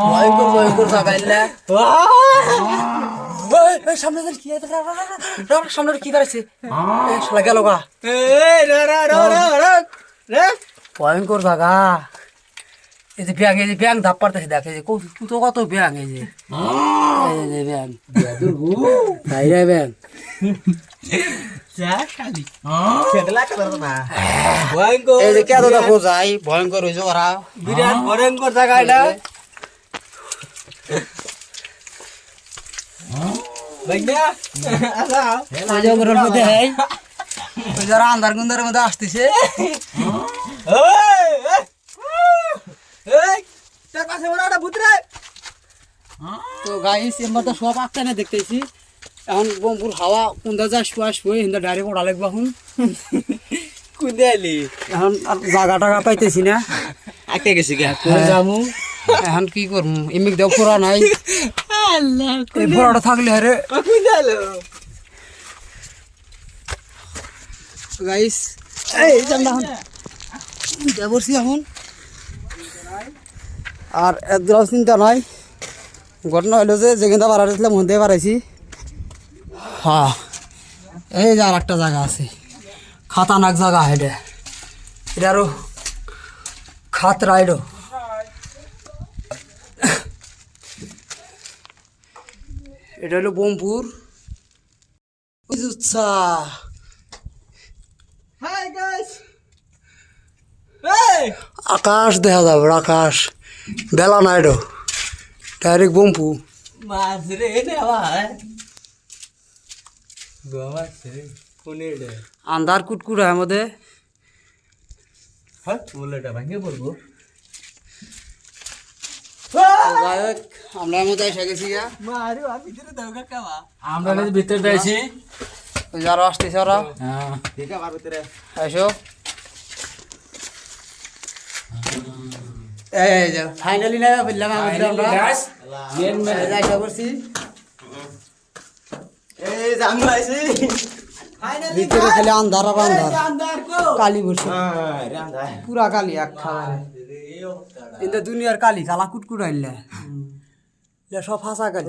ভয়ঙ্কর জায়গা সামনে সামনে কি দাঁড়াচ্ছে গেল গা ভয়ঙ্কর জায়গা এই যে ব্যাং ধাপ পারতেছে দেখ এই যে কত ব্যাং এই যে ব্যাং ব্যাং ভয়ঙ্কর হয়েছে ওরা বিরাট ভয়ঙ্কর জায়গা এটা যারা আন্ধার গুন্দারের মধ্যে আসতেছে তো গাইস এবার তো সব আঁকতে না দেখতেছি এখন বমপুর হাওয়া কোনটা যা আসবো হিন্দা ডাইরেক্ট ওড়া লাগবো এখন কোনটা এলি এখন জায়গা টাকা পাইতেছি না আঁকতে গেছি যাবো এখন কি করবো এমনি দেও ফোড়া নাই এই ফোড়াটা থাকলে আরে গাইস এই জানলা এখন বসছি এখন আর এত চিন্তা নাই ঘটনা হইলো যে যেখানটা বাড়াইছিলাম মধ্যে বাড়াইছি হ্যাঁ এই যে আর একটা জায়গা আছে খাতারনাক জায়গা এটা এটা আরো খাতরা এটা এটা হলো বোমপুর আকাশ দেখা যাবে আকাশ বেলা না এটা ডাইরেক্ট বোমপু আন্ধার কুটকুট হয় আমাদের আমরা মধ্যে এসে গেছি আমরা ভিতরে দিয়েছি যারা আসতেছে ওরা এসো ফাইনালি না বললাম করছি ভিতরে খালি আন্ধার আর আন্ধার কালি বসে পুরা কালি এক খাবার কিন্তু দুনিয়ার কালি কালা কুটকুট আইলে সব ফাঁসা কালি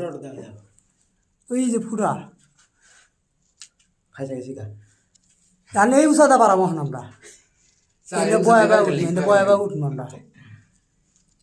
ওই যে পুরা তাহলে এই উঠাতে পারাম এখন আমরা বয়া উঠবো আমরা